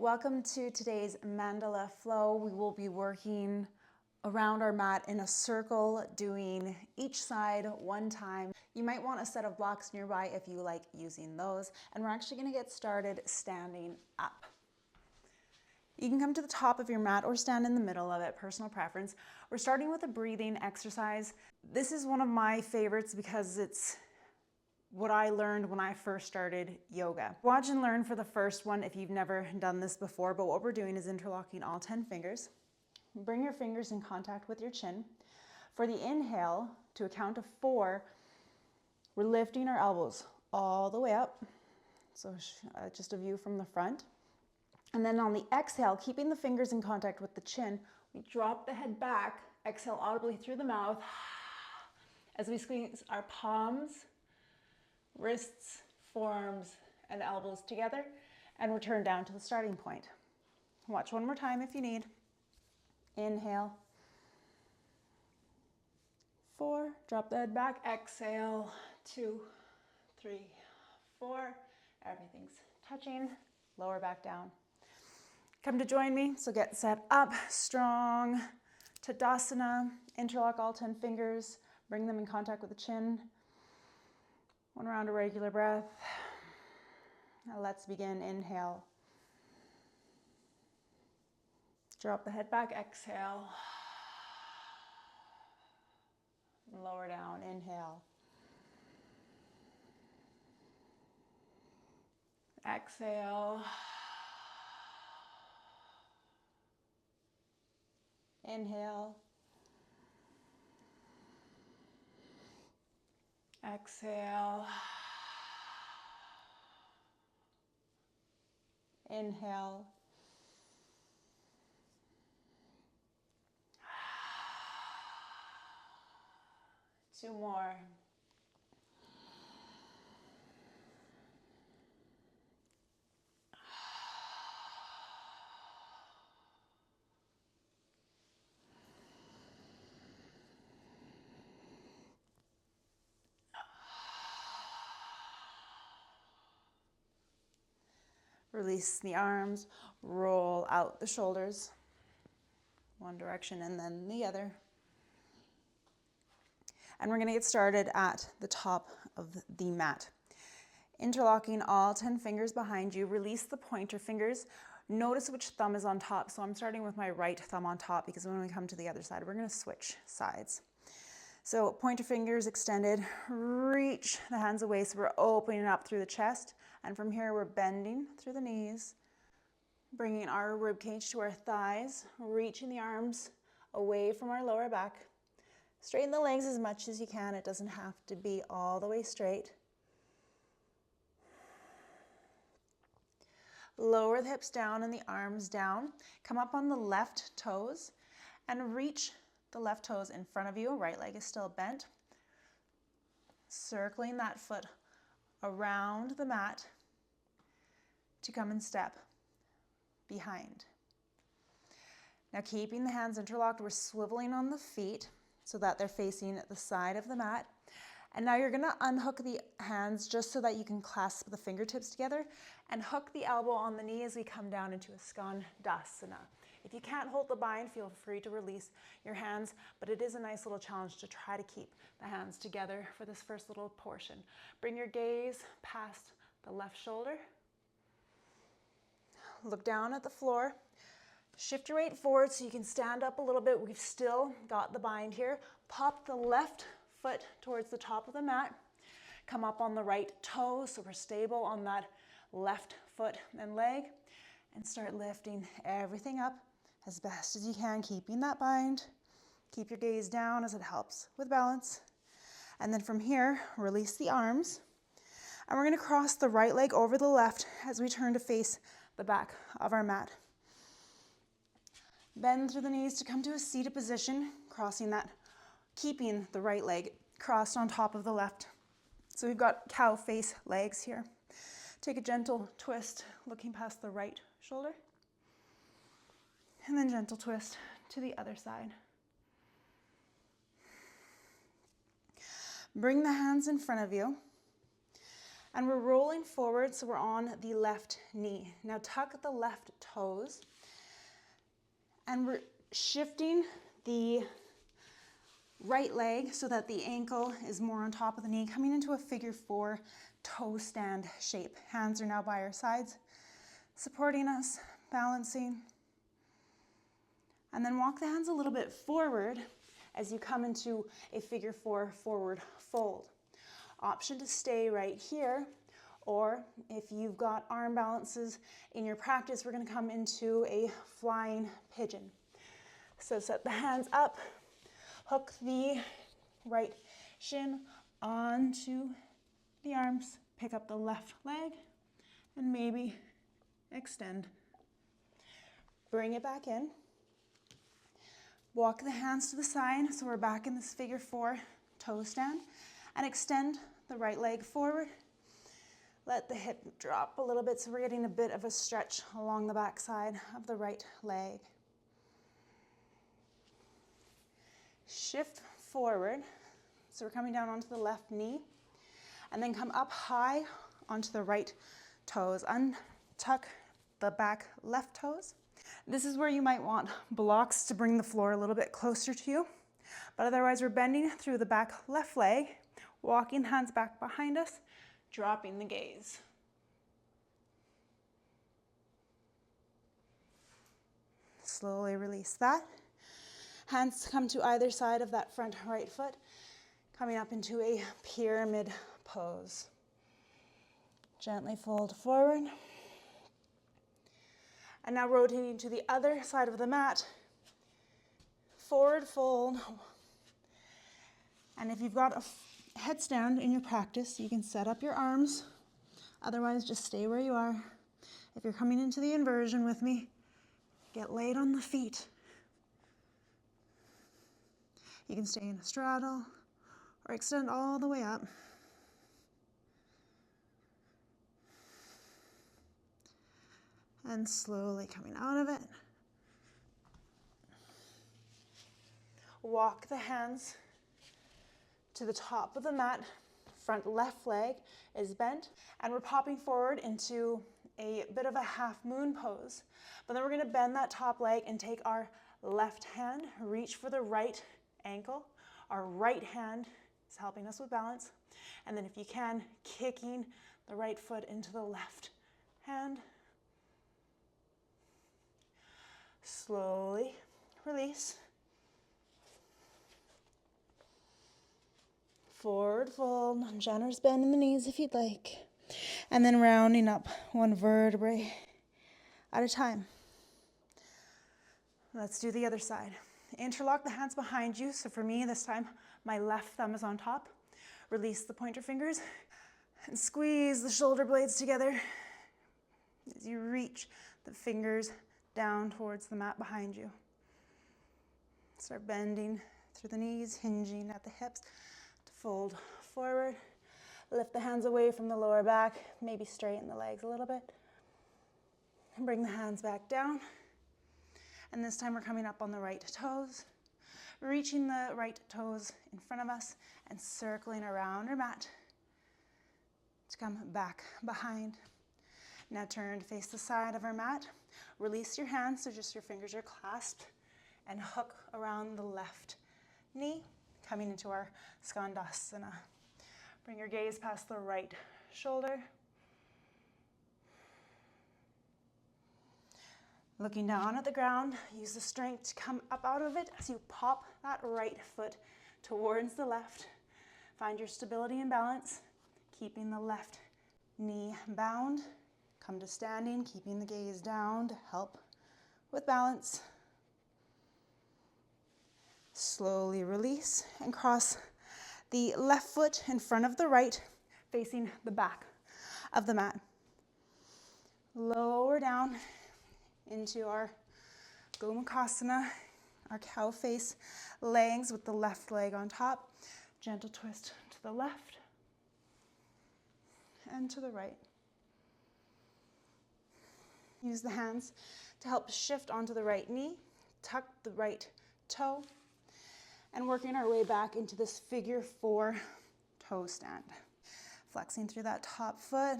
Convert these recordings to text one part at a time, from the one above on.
Welcome to today's Mandala flow. We will be working around our mat in a circle, doing each side one time. You might want a set of blocks nearby if you like using those. And we're actually going to get started standing up. You can come to the top of your mat or stand in the middle of it, personal preference. We're starting with a breathing exercise. This is one of my favorites because it's what I learned when I first started yoga. Watch and learn for the first one if you've never done this before, but what we're doing is interlocking all 10 fingers. Bring your fingers in contact with your chin. For the inhale, to a count of 4, we're lifting our elbows all the way up. So just a view from the front. And then on the exhale, keeping the fingers in contact with the chin, we drop the head back, exhale audibly through the mouth as we squeeze our palms, wrists, forearms, and elbows together and return down to the starting point. Watch one more time if you need. Inhale. 4, drop the head back, exhale. 2, 3, 4. Everything's touching, lower back down. Come to join me, so get set up, strong, Tadasana, interlock all 10 fingers, bring them in contact with the chin. One round of regular breath. Now let's begin. Inhale. Drop the head back, exhale. Lower down, inhale. Exhale. Inhale. Exhale. Inhale. Two more. Release the arms, roll out the shoulders, one direction and then the other. And we're going to get started at the top of the mat. Interlocking all 10 fingers behind you, release the pointer fingers. Notice which thumb is on top. So I'm starting with my right thumb on top because when we come to the other side, we're going to switch sides. So pointer fingers extended, reach the hands away. So we're opening up through the chest. And from here, we're bending through the knees, bringing our rib cage to our thighs, reaching the arms away from our lower back. Straighten the legs as much as you can. It doesn't have to be all the way straight. Lower the hips down and the arms down. Come up on the left toes and reach the left toes in front of you. Right leg is still bent. Circling that foot around the mat to come and step behind. Now keeping the hands interlocked, we're swiveling on the feet so that they're facing the side of the mat. And now you're going to unhook the hands just so that you can clasp the fingertips together and hook the elbow on the knee as we come down into a Skandasana. If you can't hold the bind, feel free to release your hands, but it is a nice little challenge to try to keep the hands together for this first little portion. Bring your gaze past the left shoulder. Look down at the floor. Shift your weight forward so you can stand up a little bit. We've still got the bind here. Pop the left foot towards the top of the mat. Come up on the right toe so we're stable on that left foot and leg. And start lifting everything up as best as you can, keeping that bind. Keep your gaze down as it helps with balance. And then from here, release the arms. And we're going to cross the right leg over the left as we turn to face the back of our mat. Bend through the knees to come to a seated position, crossing that, keeping the right leg crossed on top of the left. So we've got cow face legs here. Take a gentle twist, looking past the right shoulder. And then gentle twist to the other side. Bring the hands in front of you. And we're rolling forward, so we're on the left knee. Now tuck the left toes, and we're shifting the right leg so that the ankle is more on top of the knee, coming into a figure 4 toe stand shape. Hands are now by our sides, supporting us, balancing. And then walk the hands a little bit forward as you come into a figure 4 forward fold. Option to stay right here, or if you've got arm balances in your practice, we're going to come into a flying pigeon. So set the hands up, hook the right shin onto the arms, pick up the left leg, and maybe extend. Bring it back in. Walk the hands to the side, so we're back in this figure 4 toe stand, and extend the right leg forward. Let the hip drop a little bit, so we're getting a bit of a stretch along the back side of the right leg. Shift forward, so we're coming down onto the left knee, and then come up high onto the right toes. Untuck the back left toes. This is where you might want blocks to bring the floor a little bit closer to you, but otherwise we're bending through the back left leg, walking hands back behind us, dropping the gaze. Slowly release that. Hands come to either side of that front right foot, coming up into a pyramid pose. Gently fold forward. And now rotating to the other side of the mat, forward fold. And if you've got a headstand in your practice, you can set up your arms. Otherwise, just stay where you are. If you're coming into the inversion with me, get laid on the feet. You can stay in a straddle or extend all the way up. And slowly coming out of it. Walk the hands to the top of the mat. Front left leg is bent, and we're popping forward into a bit of a half moon pose. But then we're going to bend that top leg and take our left hand, reach for the right ankle. Our right hand is helping us with balance. And then if you can, kicking the right foot into the left hand. Slowly release. Forward fold, generous bend in the knees if you'd like. And then rounding up one vertebrae at a time. Let's do the other side. Interlock the hands behind you. So for me, this time, my left thumb is on top. Release the pointer fingers and squeeze the shoulder blades together as you reach the fingers down towards the mat behind you. Start bending through the knees, hinging at the hips to fold forward. Lift the hands away from the lower back, maybe straighten the legs a little bit. And bring the hands back down. And this time we're coming up on the right toes, reaching the right toes in front of us and circling around our mat to come back behind. Now turn to face the side of our mat. Release your hands so just your fingers are clasped and hook around the left knee, coming into our Skandasana. Bring your gaze past the right shoulder. Looking down at the ground, use the strength to come up out of it as you pop that right foot towards the left. Find your stability and balance, keeping the left knee bound. Come to standing, keeping the gaze down to help with balance. Slowly release and cross the left foot in front of the right, facing the back of the mat. Lower down into our Gomukhasana, our cow face legs with the left leg on top. Gentle twist to the left and to the right. Use the hands to help shift onto the right knee, tuck the right toe, and working our way back into this figure 4 toe stand. Flexing through that top foot.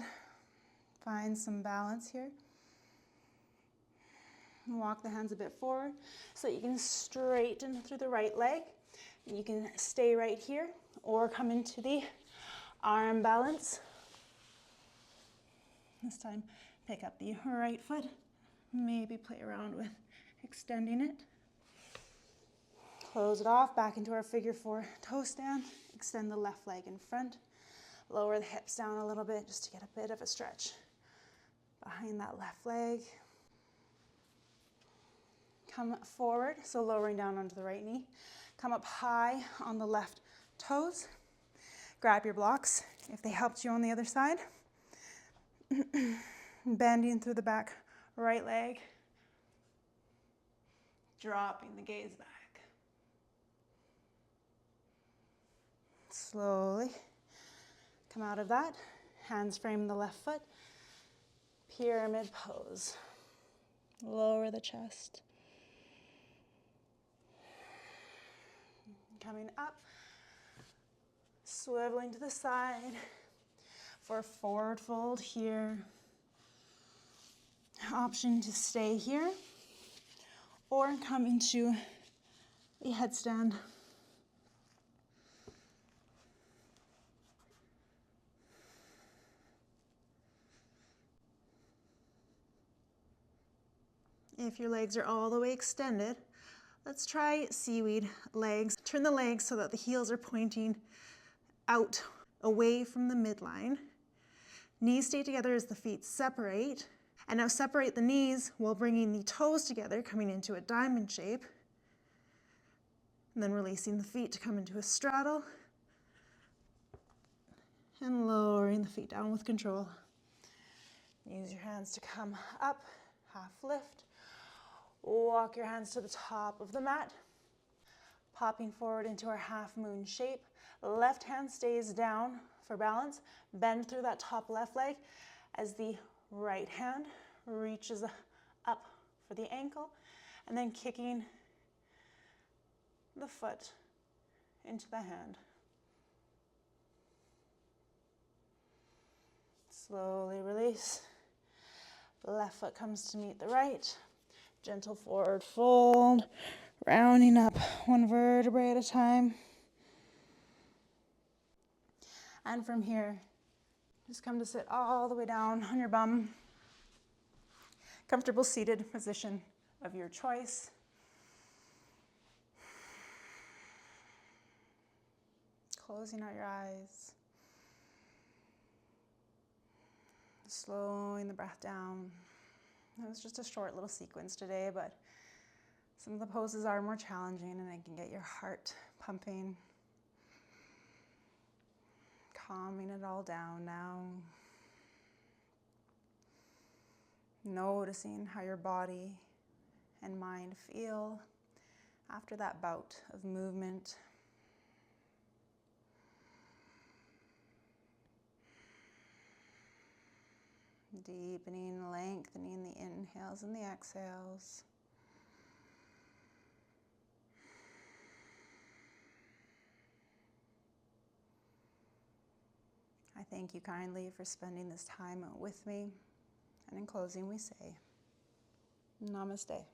Find some balance here. Walk the hands a bit forward so you can straighten through the right leg. You can stay right here or come into the arm balance. This time, pick up the right foot. Maybe play around with extending it. Close it off, back into our figure 4 toe stand. Extend the left leg in front. Lower the hips down a little bit just to get a bit of a stretch behind that left leg. Come forward, so lowering down onto the right knee. Come up high on the left toes. Grab your blocks if they helped you on the other side. Bending through the back right leg. Dropping the gaze back. Slowly come out of that. Hands frame the left foot. Pyramid pose. Lower the chest. Coming up. Swiveling to the side for a forward fold here. Option to stay here or come into a headstand. If your legs are all the way extended, let's try seaweed legs. Turn the legs so that the heels are pointing out away from the midline. Knees stay together as the feet separate. And now separate the knees while bringing the toes together, coming into a diamond shape. And then releasing the feet to come into a straddle. And lowering the feet down with control. Use your hands to come up, half lift. Walk your hands to the top of the mat. Popping forward into our half moon shape. Left hand stays down for balance. Bend through that top left leg as the right hand reaches up for the ankle. And then kicking the foot into the hand. Slowly release. The left foot comes to meet the right. Gentle forward fold. Rounding up one vertebrae at a time. And from here, just come to sit all the way down on your bum. Comfortable seated position of your choice. Closing out your eyes. Slowing the breath down. It was just a short little sequence today, but some of the poses are more challenging and it can get your heart pumping. Calming it all down now. Noticing how your body and mind feel after that bout of movement. Deepening, lengthening the inhales and the exhales. I thank you kindly for spending this time with me. And in closing, we say, Namaste.